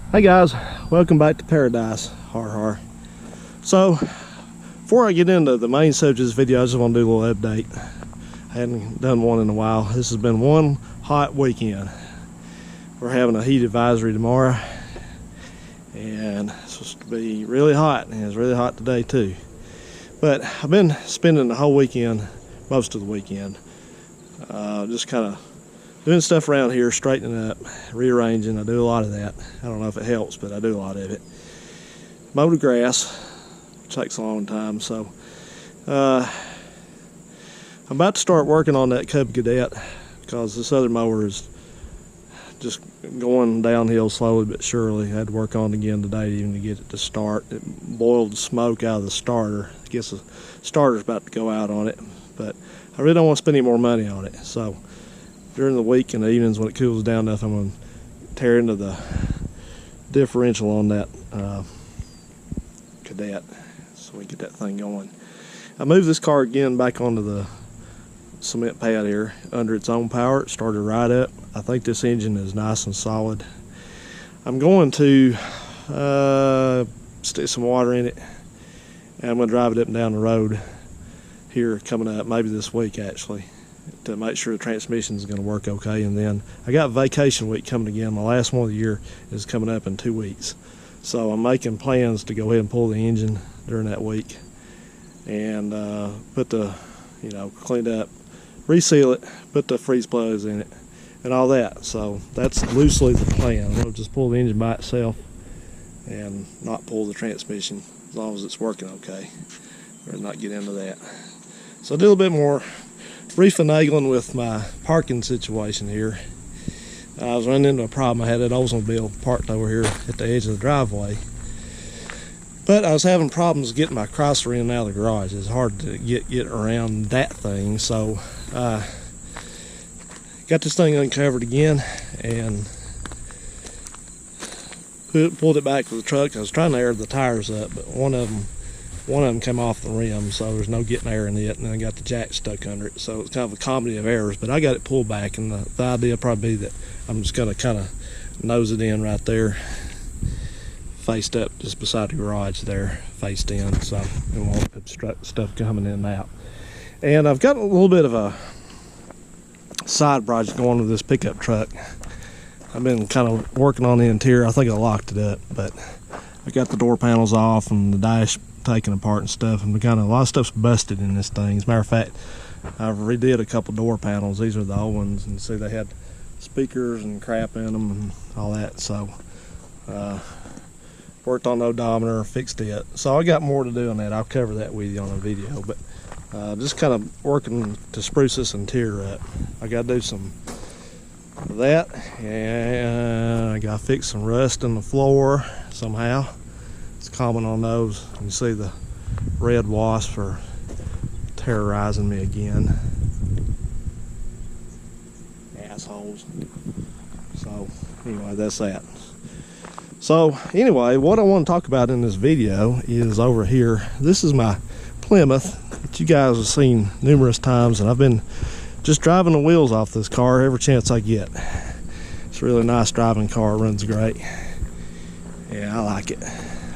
Hey guys, welcome back to Paradise. Har har. So, before I get into the main subject of this video, I just want to do a little update. I hadn't done one in a while. This has been one hot weekend. We're having a heat advisory tomorrow, and it's supposed to be really hot, and it's really hot today too. But I've been spending the whole weekend, most of the weekend, just kind of doing stuff around here, straightening up, rearranging. I do a lot of that. I don't know if it helps, but I do a lot of it. Mow the grass, which takes a long time. So I'm about to start working on that Cub Cadet because this other mower is just going downhill slowly but surely. I had to work on it again today even to get it to start. It boiled smoke out of the starter. I guess the starter's about to go out on it, but I really don't want to spend any more money on it. So during the week and the evenings when it cools down enough, I'm going to tear into the differential on that Cadet so we get that thing going. I moved this car again back onto the cement pad here under its own power. It started right up. I think this engine is nice and solid. I'm going to stick some water in it, and I'm going to drive it up and down the road here coming up, maybe this week actually, to make sure the transmission is going to work okay. And then I got vacation week coming again. My last one of the year is coming up in 2 weeks, so I'm making plans to go ahead and pull the engine during that week and put the, clean it up, reseal it, put the freeze plugs in it and all that. So that's loosely the plan. I'm going to just pull the engine by itself and not pull the transmission as long as it's working okay, or not get into that. So I do a little bit more refinagling with my parking situation here. I was running into a problem. I had that Oldsmobile parked over here at the edge of the driveway, but I was having problems getting my crosser in and out of the garage. It's hard to get around that thing, so got this thing uncovered again and pulled it back with the truck. I was trying to air the tires up, but one of them came off the rim, so there's no getting air in it, and then I got the jack stuck under it. So it's kind of a comedy of errors, but I got it pulled back, and the idea will probably be that I'm just going to kind of nose it in right there, faced up just beside the garage there, faced in, so it won't obstruct stuff coming in and out. And I've got a little bit of a side project going with this pickup truck. I've been kind of working on the interior. I think I locked it up, but I got the door panels off and the dash taken apart and stuff, and a lot of stuff's busted in this thing. As a matter of fact, I've redid a couple door panels. These are the old ones, and see they had speakers and crap in them and all that. So worked on the odometer, fixed it. So I got more to do on that. I'll cover that with you on a video, but just kind of working to spruce this interior up. I got to do some of that, and I got to fix some rust in the floor somehow. It's common on those. You can see the red wasps are terrorizing me again. Assholes. So anyway, that's that. So anyway, what I want to talk about in this video is over here. This is my Plymouth that you guys have seen numerous times, and I've been just driving the wheels off this car every chance I get. It's a really nice driving car, runs great. Yeah, I like it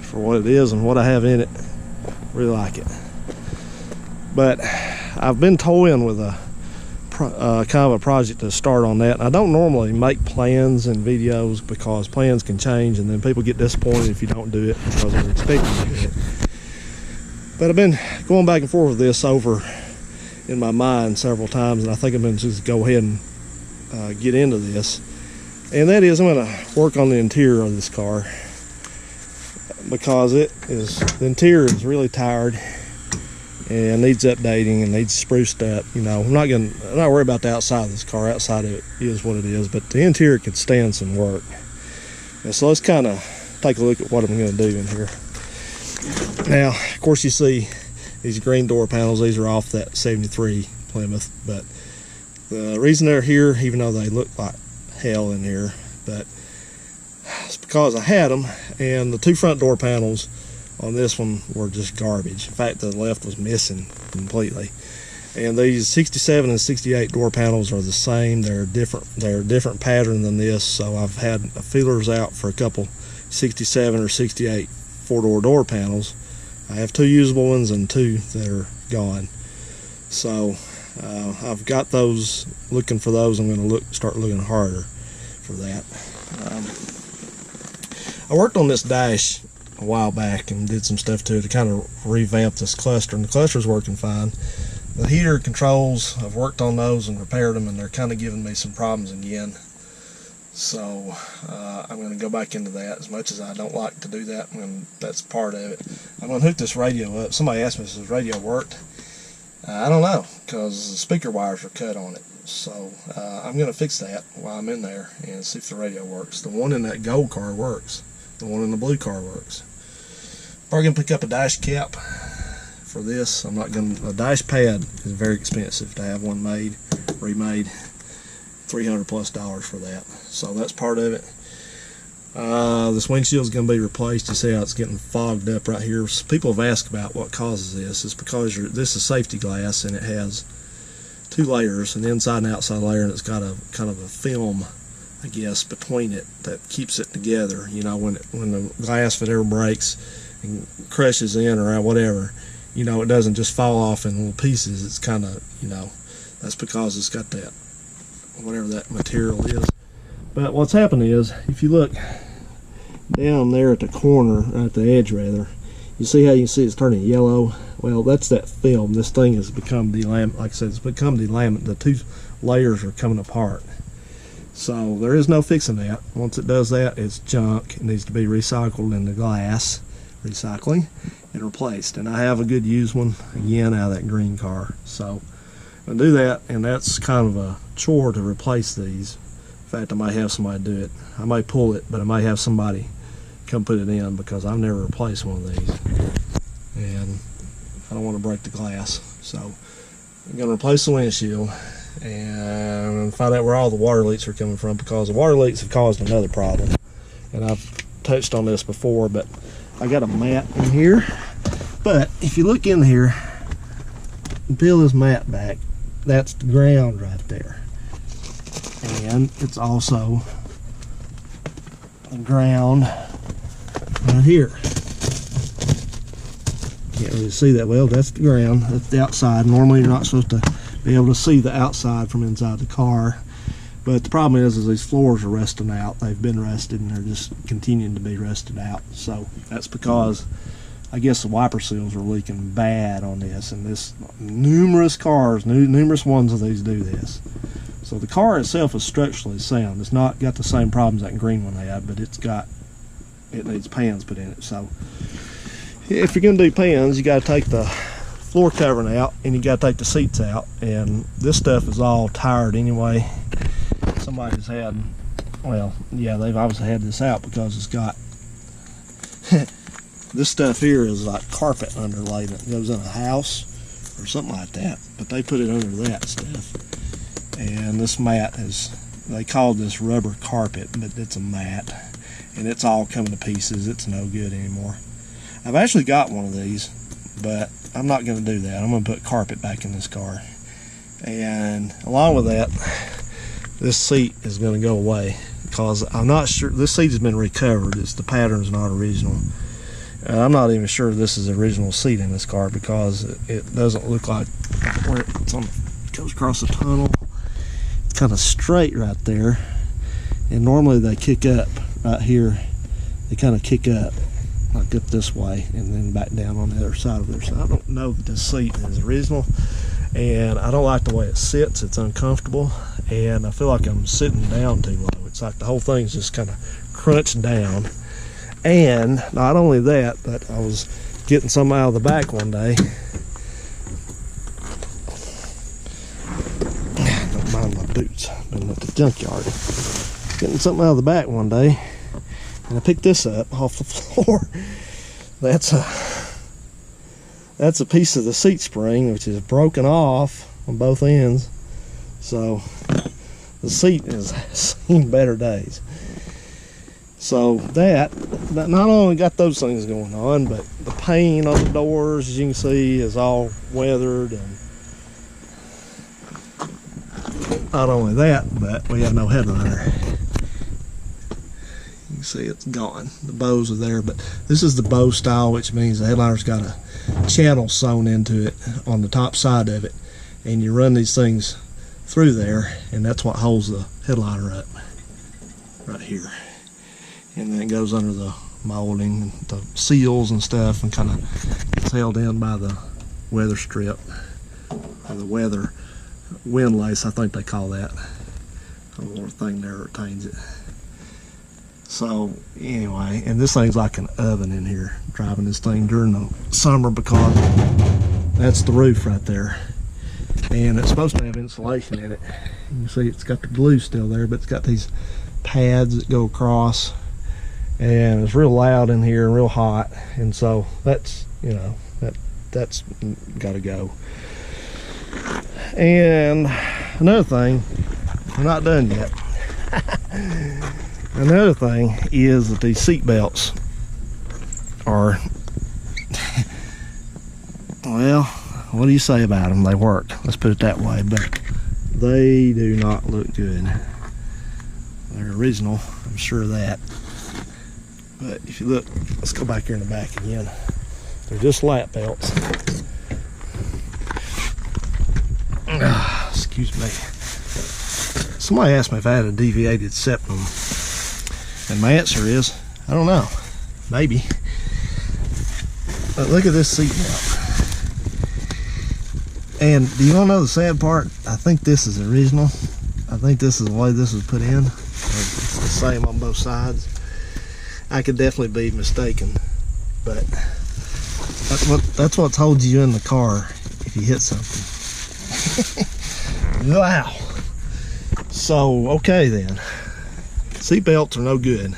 for what it is and what I have in it. Really like it. But I've been toying with a kind of a project to start on that. And I don't normally make plans and videos because plans can change, and then people get disappointed if you don't do it because they're expecting you to do it. But I've been going back and forth with this over in my mind several times, and I think I'm going to just go ahead and get into this. And that is, I'm going to work on the interior of this car, because the interior is really tired and needs updating and needs spruced up. I'm not worried about the outside of this car. Outside of it is what it is, but the interior could stand some work. And so let's kind of take a look at what I'm going to do in here. Now, of course, you see these green door panels. These are off that 73 Plymouth, but the reason they're here, even though they look like hell in here, but it's because I had them, and the two front door panels on this one were just garbage. In fact, the left was missing completely. And these 67 and 68 door panels are the same. They're a different pattern than this, so I've had feelers out for a couple 67 or 68 four-door door panels. I have 2 usable ones and 2 that are gone. So I've got those, looking for those. I'm going to start looking harder for that. I worked on this dash a while back and did some stuff to it to kind of revamp this cluster, and the cluster's working fine. The heater controls, I've worked on those and repaired them, and they're kind of giving me some problems again. So I'm going to go back into that. As much as I don't like to do that, that's part of it. I'm going to hook this radio up. Somebody asked me if this radio worked. I don't know, because the speaker wires are cut on it. So I'm going to fix that while I'm in there and see if the radio works. The one in that gold car works. The one in the blue car works. Probably going to pick up a dash cap for this. I'm not going to. A dash pad is very expensive to have one made, remade. $300+ for that. So that's part of it. This windshield is going to be replaced. You see how it's getting fogged up right here. So people have asked about what causes this. It's because this is safety glass, and it has 2 layers, an inside and outside layer, and it's got a kind of a film, I guess, between it that keeps it together. You know, when the glass, if it ever breaks and crushes in or whatever, you know, it doesn't just fall off in little pieces. It's kind of, you know, that's because it's got that, whatever that material is. But what's happened is, if you look down there at the corner, at the edge rather, you see how you see it's turning yellow? Well, that's that film. This thing has become delaminated. Like I said, it's become delaminated. The 2 layers are coming apart. So there is no fixing that. Once it does that, it's junk. It needs to be recycled into glass, recycling, and replaced. And I have a good used one, again, out of that green car. So I'll do that, and that's kind of a chore to replace these. In fact, I might have somebody do it. I might pull it, but I might have somebody come put it in, because I've never replaced one of these, and I don't want to break the glass. So I'm going to replace the windshield and find out where all the water leaks are coming from, because the water leaks have caused another problem, and I've touched on this before, but I got a mat in here. But if you look in here and peel this mat back, that's the ground right there, and it's also the ground right here. Can't really see that well. That's the ground. That's the outside. Normally you're not supposed to be able to see the outside from inside the car, but the problem is these floors are rusting out. They've been rusted, and they're just continuing to be rusted out. So that's because I guess the wiper seals are leaking bad on this, and numerous cars, numerous ones of these do this. So the car itself is structurally sound. It's not got the same problems that green one had, but it needs pans put in it. So if you're going to do pans, you got to take the floor covering out, and you got to take the seats out, and this stuff is all tired anyway. Somebody's had, well, yeah, they've obviously had this out, because it's got this stuff here is like carpet underlaid. It goes in a house or something like that, but they put it under that stuff. And this mat they called this rubber carpet, but it's a mat, and it's all coming to pieces. It's no good anymore. I've actually got one of these, but I'm not going to do that. I'm going to put carpet back in this car, and along with that, this seat is going to go away, because I'm not sure. This seat has been recovered. The pattern's not original. I'm not even sure this is the original seat in this car, because it doesn't look like where it's on. It goes across the tunnel. It's kind of straight right there, and normally they kick up right here. They kind of kick up, like up this way, and then back down on the other side of there. So I don't know that this seat is original, and I don't like the way it sits. It's uncomfortable, and I feel like I'm sitting down too low. It's like the whole thing's just kind of crunched down. And not only that, but I was getting some out of the back one day. Don't mind my boots. Been at the junkyard. Getting something out of the back one day, and I picked this up off the floor. That's a piece of the seat spring, which is broken off on both ends. So the seat has seen better days. So that not only got those things going on, but the paint on the doors, as you can see, is all weathered. And not only that, but we have no headliner. You can see it's gone. The bows are there, but this is the bow style, which means the headliner's got a channel sewn into it on the top side of it, and you run these things through there, and that's what holds the headliner up right here. And then it goes under the molding, the seals and stuff, and kind of gets held in by the weather strip, or the weather windlace, I think they call that. A little thing there retains it. So anyway, and this thing's like an oven in here, driving this thing during the summer, because that's the roof right there, and it's supposed to have insulation in it. You can see it's got the glue still there, but it's got these pads that go across, and it's real loud in here and real hot, and so that's, you know, that's got to go. And another thing, we're not done yet. Another thing is that these seat belts are, well, what do you say about them? They work, let's put it that way, but they do not look good. They're original, I'm sure of that. But if you look, let's go back here in the back again. They're just lap belts. Excuse me. Somebody asked me if I had a deviated septum, and my answer is, I don't know, maybe. But look at this seat belt. And do you want to know the sad part? I think this is original. I think this is the way this was put in. It's the same on both sides. I could definitely be mistaken, but that's what holds you in the car if you hit something. Wow. So, okay then. Seat belts are no good.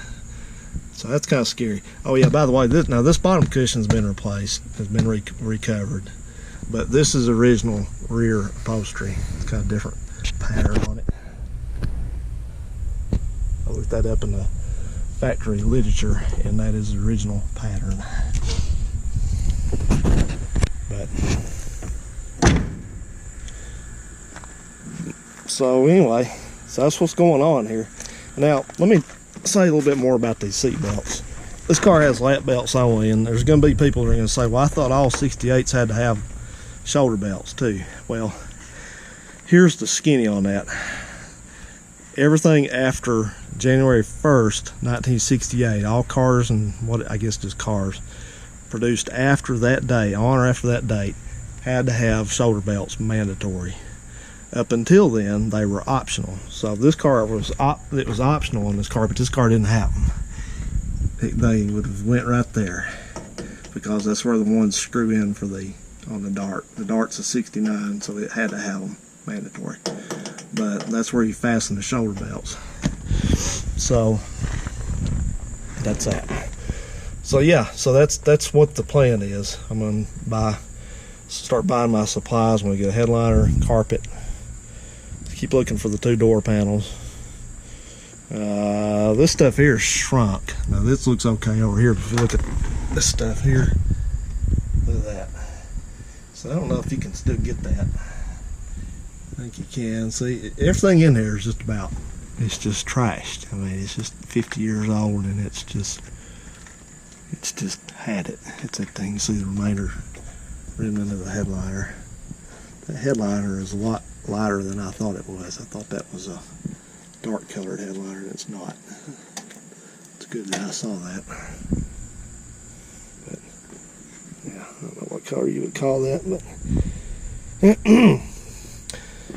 So that's kind of scary. Oh yeah, by the way, this bottom cushion's been replaced. Has been recovered. But this is original rear upholstery. It's got a different pattern on it. I looked that up in the factory literature, and that is the original pattern. But so anyway, so that's what's going on here. Now let me say a little bit more about these seat belts. This car has lap belts only, and there's going to be people that are going to say, well, I thought all 68s had to have shoulder belts too. Well, here's the skinny on that. Everything after January 1st, 1968, all cars, and what I guess just cars produced after that day, on or after that date, had to have shoulder belts mandatory. Up until then, they were optional. So this car was optional on this car, but this car didn't have them. They would have went right there, because that's where the ones screw in for on the Dart. The Dart's a 69, so it had to have them mandatory. But that's where you fasten the shoulder belts. So that's that. So yeah, so that's what the plan is. I'm gonna start buying my supplies. I'm gonna get a headliner, carpet. Keep looking for the 2-door panels. This stuff here is shrunk. Now this looks okay over here, but if you look at this stuff here, look at that. So I don't know if you can still get that. I think you can. See, everything in here is it's just trashed. I mean, it's just 50 years old, and it's just had it. It's that thing. You see the remainder remnant of the headliner. The headliner is a lot lighter than I thought it was. I thought that was a dark colored headliner, and it's not. It's good that I saw that. But yeah, I don't know what color you would call that, but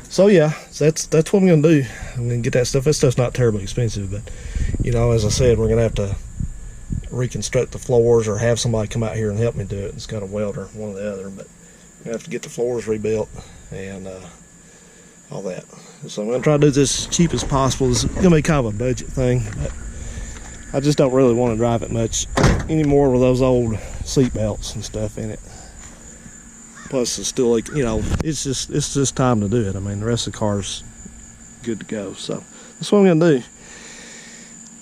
so yeah, so that's what I'm gonna do. I'm gonna get that stuff. That stuff's not terribly expensive, but you know, as I said, we're gonna have to reconstruct the floors, or have somebody come out here and help me do it. It's got a welder, one or the other, but I have to get the floors rebuilt and all that. So I'm gonna try to do this as cheap as possible. It's gonna be kind of a budget thing, but I just don't really want to drive it much anymore with those old seat belts and stuff in it. Plus it's still, like, you know, it's just time to do it. I mean, the rest of the car's good to go. So that's what I'm gonna do.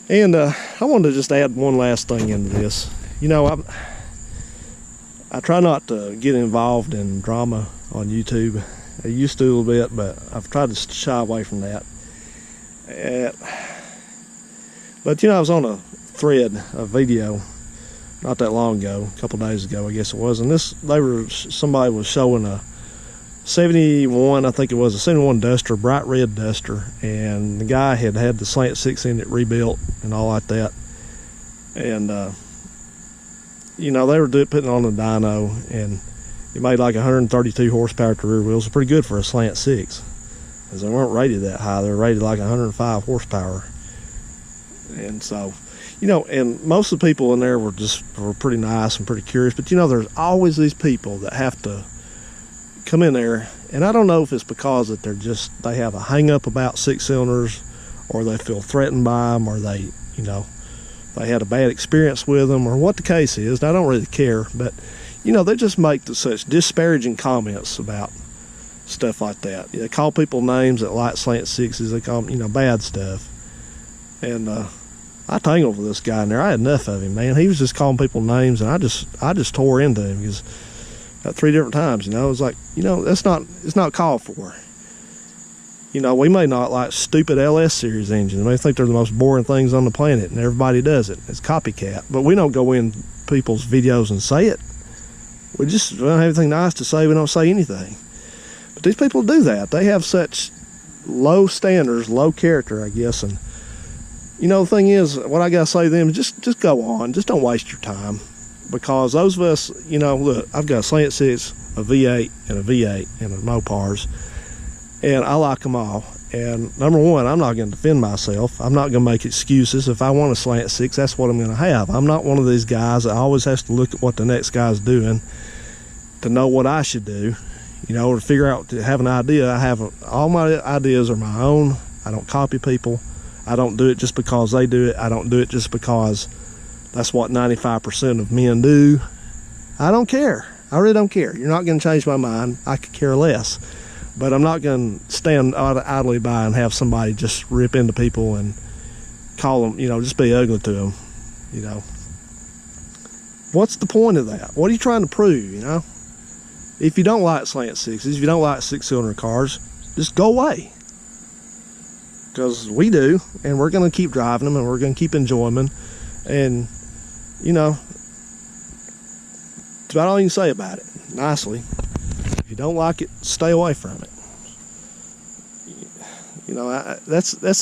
And I wanted to just add one last thing into this. You know, I try not to get involved in drama on YouTube. I used to a little bit, but I've tried to shy away from that. But you know, I was on a thread, a video, not that long ago, a couple days ago, I guess it was, and somebody was showing a 71, I think it was a 71 Duster, bright red Duster, and the guy had the slant 6 in it rebuilt and all like that, and you know, they were putting on the dyno, and it made like 132 horsepower at the rear wheels. Pretty good for a slant 6, because they weren't rated that high. They were rated like 105 horsepower. And so, you know, and most of the people in there were pretty nice and pretty curious. But, you know, there's always these people that have to come in there, and I don't know if it's because that they have a hang up about 6-cylinders, or they feel threatened by them, or they, you know, they had a bad experience with them, or what the case is. I don't really care, but you know, they just make such disparaging comments about stuff like that. They call people names that like slant 6s. They call them, you know, bad stuff. And I tangled with this guy in there. I had enough of him, man. He was just calling people names, and I just tore into him, because about 3 different times, you know. It was like, you know, it's not called for. You know, we may not like stupid LS series engines. We may think they're the most boring things on the planet, and everybody does it. It's copycat. But we don't go in people's videos and say it. We don't have anything nice to say. We don't say anything. But these people do that. They have such low standards, low character, I guess. And, you know, the thing is, what I got to say to them is just go on. Just don't waste your time. Because those of us, you know, look, I've got a slant 6, a V8, and a V8, and a Mopars. And I like them all. And number one, I'm not going to defend myself. I'm not going to make excuses. If I want a slant 6, that's what I'm going to have. I'm not one of these guys that always has to look at what the next guy's doing to know what I should do, you know, or to figure out, to have an idea. All my ideas are my own. I don't copy people. I don't do it just because they do it. I don't do it just because that's what 95% of men do. I don't care. I really don't care. You're not going to change my mind. I could care less. But I'm not going to stand idly by and have somebody just rip into people and call them, you know, just be ugly to them, you know. What's the point of that? What are you trying to prove, you know? If you don't like slant 6s, if you don't like 6-cylinder cars, just go away. Because we do, and we're going to keep driving them, and we're going to keep enjoying them. And, you know, that's about all you can say about it, nicely. If you don't like it, stay away from it. You know, that's